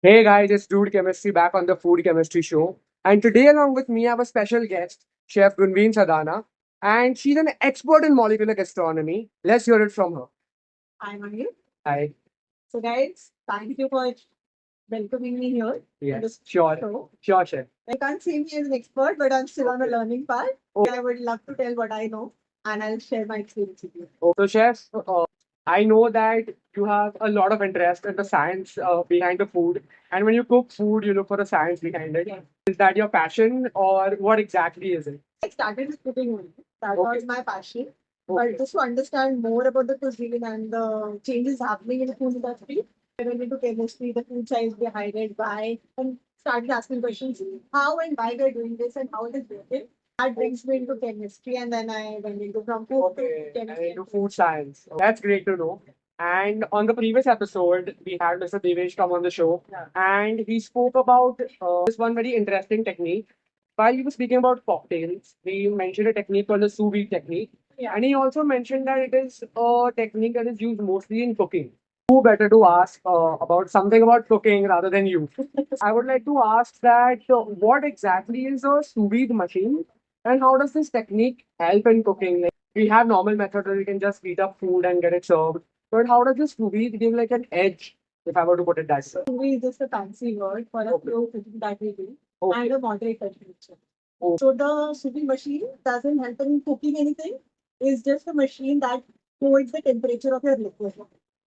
Hey guys, it's Dude Chemistry back on the Food Chemistry Show. And today, along with me, I have a special guest, Chef Gunveen Sadana. And she's an expert in molecular gastronomy. Let's hear it from her. I'm Anil. Hi. So, guys, thank you for welcoming me here in Yes, this sure. show. Sure, Chef. I can't see me as an expert, but I'm still on a Okay. learning path. Oh, I would love to tell what I know, and I'll share my experience with you. so, Chef, I know that you have a lot of interest in the science behind the food. And when you cook food, you look for the science behind it. Yes. Is that your passion or what exactly is it? I started with cooking only. That Okay. was my passion. Okay. But just to understand more about the cuisine and the changes happening in the food industry, I went into chemistry, the food science behind it, why, and started asking questions how and why we're doing this and how it is working. That brings me into chemistry, and then I went into from food Okay, to and chemistry. into food science. That's great to know. And on the previous episode, we had Mr. Devesh come on the show, Yeah. and he spoke about this one very interesting technique. While he was speaking about cocktails, he mentioned a technique called the sous vide technique. Yeah. And he also mentioned that it is a technique that is used mostly in cooking. Who better to ask about something about cooking rather than you? I would like to ask that what exactly is a sous vide machine and how does this technique help in cooking? Like we have normal method where we can just heat up food and get it served. But how does this sous vide give like an edge, if I were to put it that way? Sous is just a fancy word for a Okay. slow cooking that we do Okay. and a moderate temperature. Okay. So the sous vide machine doesn't help in cooking anything. It's just a machine that holds the temperature of your liquid.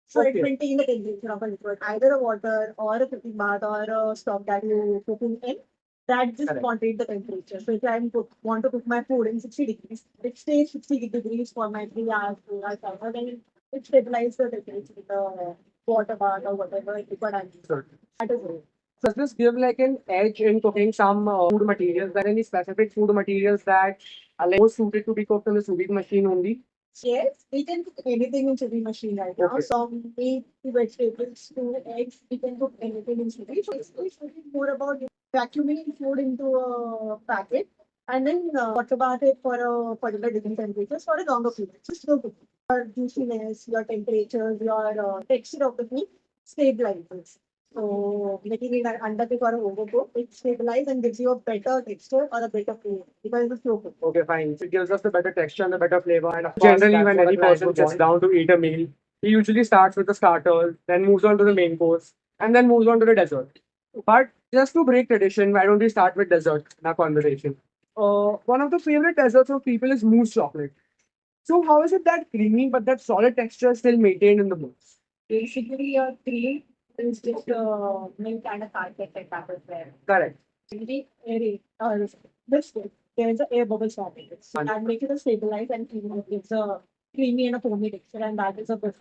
So it Okay. maintains the temperature of a liquid, either a water or a cooking bath or a stock that you're cooking in. That just Correct. moderate the temperature. So if want to cook my food in 60 degrees, it stays 60 degrees for my 3 hours, 4 hours, 5 hours, then it stabilizes the temperature with the water bath or whatever liquid I'm using. Sure. That is it. Does this give like an edge in cooking some food materials? Are there any specific food materials that are like more suited to be cooked in the sous vide machine only? Yes, we can cook anything in chili machine right now. Okay. From meat to vegetables to eggs, we can cook anything in chili. So it's really more about vacuuming food into a packet and then water bath it for a particular different temperatures for a longer period. So slow cooking. Your juiciness, your temperatures, your texture of the food stabilizes. So making it undercook or overcook, it stabilizes and gives you a better texture or a better flavor because it's a slow cook. Okay, fine. So it gives us the better texture and the better flavor. And of course, Generally, that's when what a any client person would sits want. down To eat a meal, he usually starts with the starters, then moves on to the main course, and then moves on to the dessert. But just to break tradition, why don't we start with dessert in our conversation? One of the favorite desserts of people is mousse chocolate. So how is it that creamy but that solid texture is still maintained in the mousse? Basically, your cream is just milk and a carpet that happens there. Correct. Really airy or this way. There's an air bubble forming. So that makes it a stabilized and creamy. It gives a creamy and a foamy texture, and that is a good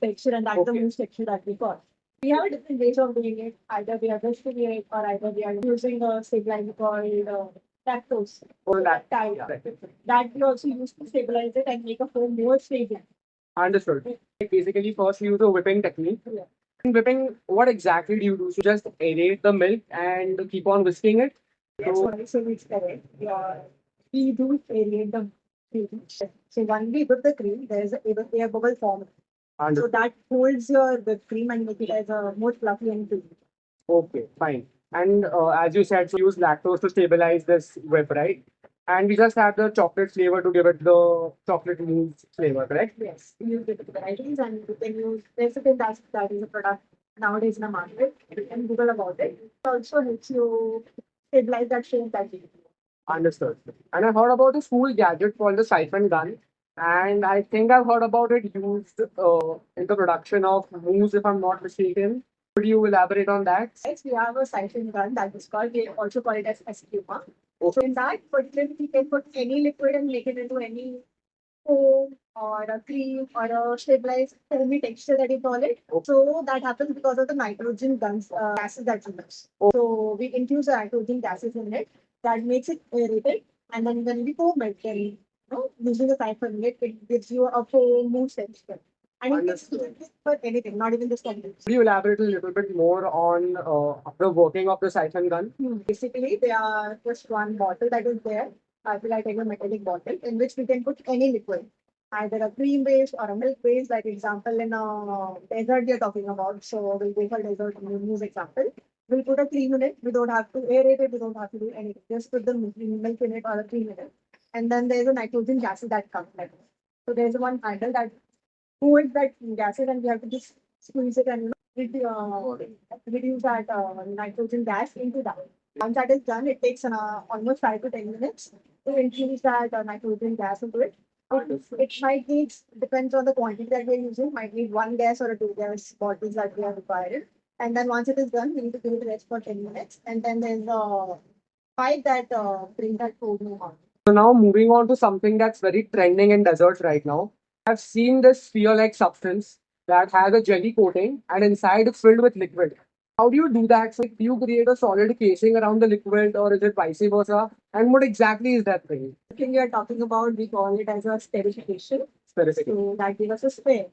texture, and that's the Okay. mousse texture that we got. We have different ways of doing it. Either we are whisking it, or either we are using a stabilizer called lactose. Or that. Type. Yeah. That we also use to stabilize it and make a foam more stable. Understood. Basically, first you use a whipping technique. Yeah. In whipping, what exactly do you do? So just aerate the milk and keep on whisking it? That's why so it's correct. Yeah. We do aerate the cream. So when we whip the cream, there is a air bubble form. So Understood. that holds your whipped cream and make it as a more fluffy and creamy. Okay, fine. And as you said, so use lactose to stabilize this whip, right? And we just have the chocolate flavor to give it the chocolate mousse flavor, correct? Yes, we use different varieties and you can use lecithin acid that is a product nowadays in the market. You can Google about it. It also helps you stabilize that shape that you Understood. And I heard about a school gadget called the siphon gun. And I think I've heard about it used in the production of mousse, if I'm not mistaken. Could you elaborate on that? Yes, we have a siphon gun that is called, we also call it as escuma. Okay. So in that particularly we can put any liquid and make it into any foam or a cream or a stabilized foamy texture that you call it. Okay. So that happens because of the nitrogen gases that we use. So we infuse the nitrogen gases in it that makes it aerated, and then when we foam it, then using the siphon it gives you a foam mousse texture. And it is Understood. for anything, not even just chemicals. Could you elaborate a little bit more on the working of the siphon gun? Basically, they are just one bottle that is there. I feel like a metallic bottle in which we can put any liquid. either a cream based or a milk based. Like example in a dessert we are talking about. So we'll go for dessert mousse example. We'll put a cream in it. We don't have to aerate it. We don't have to do anything. Just put the milk in it or a cream in it. And then there's a nitrogen gases that comes like this. So there's one handle that holds that gases and we have to just squeeze it and reduce that nitrogen gas into that. Once that is done, it takes almost 5 to 10 minutes to introduce that nitrogen gas into it. It might need, depends on the quantity that we're using, might need 1 gas or a 2 gas bottles that we are required. And then once it is done, we need to give it rest for 10 minutes. And then there's a pipe that brings that food out. So now moving on to something that's very trending in desserts right now. I've seen this sphere-like substance that has a jelly coating and inside it's filled with liquid. How do you do that? So do you create a solid casing around the liquid or is it vice versa? And what exactly is that thing? The thing we are talking about, we call it as a sterification. Specific. So that gives us a sphere.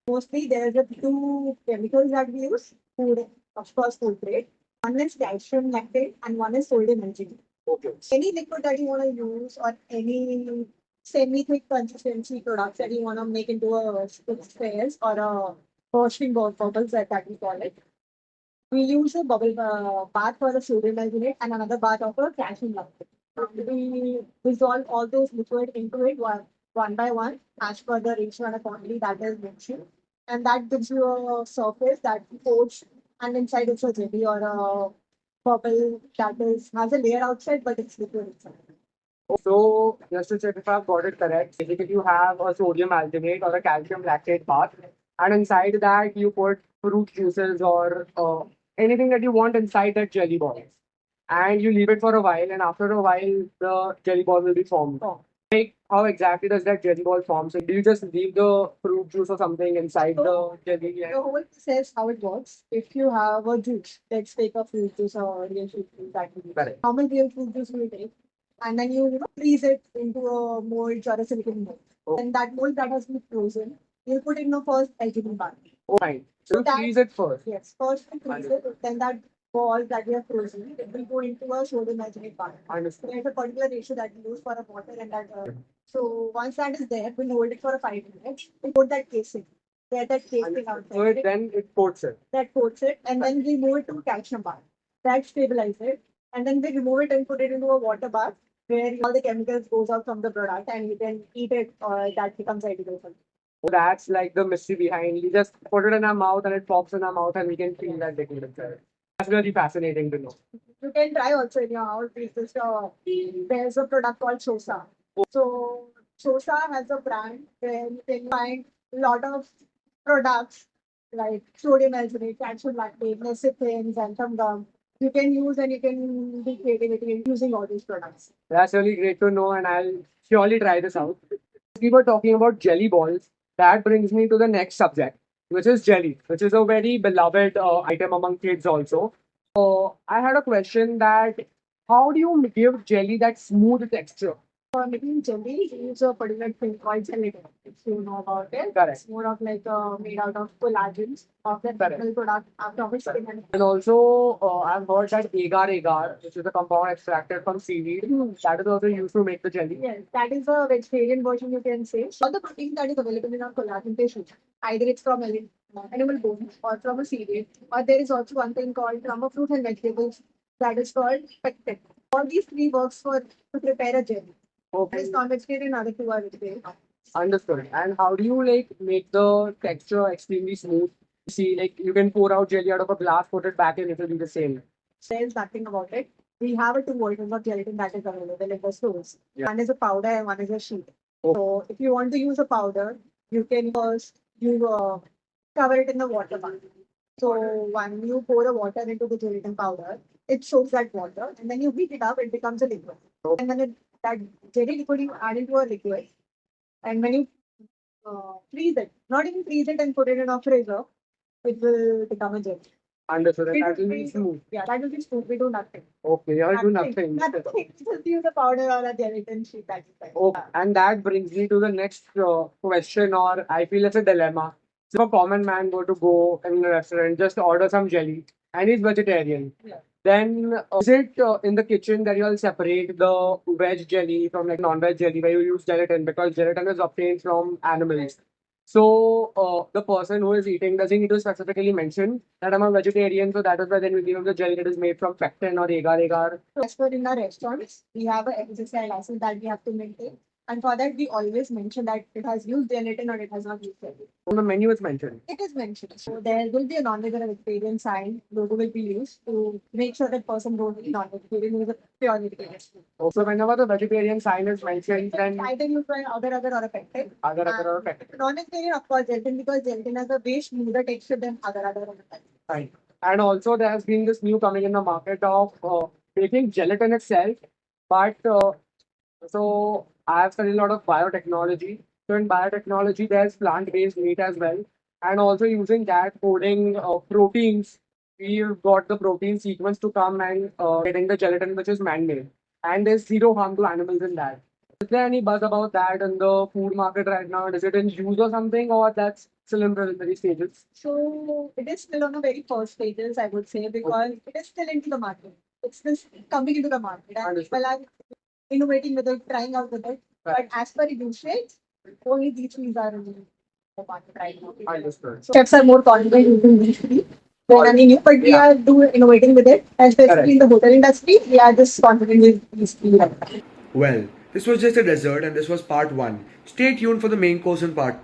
Mostly there's a two chemicals that we use, food, of course, food grade. One is calcium lactate and one is sodium nitrate. Okay. Any liquid that you want to use or any semi-thick consistency products that you want to make into a spheres or a bursting bubbles that we call it. We use a bubble bath for the sodium nitrate and another bath of a calcium lactate. We dissolve all those liquid into it one by one as per the ratio and the quantity that is mentioned. And that gives you a surface that coats and inside it's a jelly or a bubble that has a layer outside but it's liquid inside. So just to check if I've got it correct, basically you have a sodium alginate or a calcium lactate bath, and inside that you put fruit juices or anything that you want inside that jelly ball, and you leave it for a while, and after a while the jelly ball will be formed. Like how exactly does that jelly ball form? So do you just leave the fruit juice or something inside the jelly? The whole process how it works. If you have a juice, let's take a fruit juice or real fruit juice that you use. Correct. How much real fruit juice will you take? And then you freeze it into a mold or a silicon mold. Oh. Then that mold that has been frozen, you put it in the first algae bath. Oh, fine. So you that- freeze it first. Yes, first we freeze it, then that ball that we have frozen, it will go into a sodium nitrate bath. Understood. There's a particular ratio that we use for a water and that. So once that is there, we'll hold it for 5 minutes. We put that casing. Get that casing out So there. then it coats it. That coats it, and then we move it to calcium bath. That stabilizes it, and then we remove it and put it into a water bath where all the chemicals goes out from the product and you can eat it or that becomes edible. So that's like the mystery behind. We just put it in our mouth and it pops in our mouth and we can feel that liquid inside. That's really fascinating to know. You can try also in your house. There's a product called Sosa. So Sosa has a brand where you can find a lot of products like sodium alginate, calcium lactate, lecithins, and some gum. You can use and you can be creativity using all these products. That's really great to know, and I'll surely try this out. We were talking about jelly balls. That brings me to the next subject, which is jelly, which is a very beloved item among kids also. I had a question that how do you give jelly that smooth texture? For making jelly, we use a particular thing called gelatin. If you know about it, Correct. it's more of like made out of collagens of the Correct. animal product after which skin and And also, I've heard that agar, which is a compound extracted from seaweed, that is also used to make the jelly. yes, that is a vegetarian version you can say. All the protein that is available in our collagen tissue, either it's from animal bones or from a seaweed, or there is also one thing called from a fruit and vegetables that is called pectin. All these three works for to prepare a jelly. Okay. It's non-vegetarian, other two are vegetarian. Understood. And how do you like make the texture extremely smooth? See, like you can pour out jelly out of a glass, put it back in, it will be the same. There's nothing about it. We have a two versions of gelatin that is available in the stores. Yeah. One is a powder and one is a sheet. Oh. So if you want to use a powder, you can first cover it in the water bath. So when you pour the water into the gelatin powder, it soaks that water and then you heat it up, it becomes a liquid. Oh. And then that jelly liquid you add into a liquid. And when you freeze it, not even freeze it and put it in a freezer, it will become a jelly. Understood. And We that do- will we be do- smooth. Yeah, that will be smooth. We do nothing. Okay, I'll do nothing. Nothing. Just use a powder or a gelatin sheet that is fine. Oh, and that brings me to the next question, or I feel it's a dilemma. So if a common man were to go in a restaurant, just order some jelly, and he's vegetarian. Yeah. Then is it in the kitchen that you'll separate the veg jelly from like non-veg jelly where you use gelatin because gelatin is obtained from animals. So the person who is eating doesn't need to specifically mention that I'm a vegetarian, so that is why then we give him the jelly that is made from pectin or agar-agar. As for in our restaurants, we have a FSSAI license that we have to maintain. And for that, we always mention that it has used gelatin or it has not used gelatin. On the menu is mentioned. It is mentioned. So there will be a non-veg or a vegetarian sign logo will be used to make sure that person don't eat non-vegetarian is a pure vegetarian. Also, whenever the vegetarian sign is mentioned, then Either you try agar-agar or a pectin. agar-agar or pectin. Non-vegetarian, of course, gelatin because gelatin has a way smoother texture than agar-agar or a pectin. Right. And also, there has been this new coming in the market of making gelatin itself. But so I have studied a lot of biotechnology. So in biotechnology, there's plant-based meat as well, and also using that coding proteins, we've got the protein sequence to come and getting the gelatin which is man-made, and there's zero harm to animals in that. Is there any buzz about that in the food market right now? Is it in use or something, or that's still in preliminary stages? So it is still on the very first stages, I would say, because it is still into the market. It's just coming into the market, and Understood. people are innovating with it, trying out with it. Right. But as per usage, only these things are in the market right now. Understood. So chefs are more confident using these three than any new, but we Yeah. are doing innovating with it, and especially Correct. in the hotel industry, we are just confident with these three right now. Well, this was just a dessert and this was part 1. Stay tuned for the main course in part 2.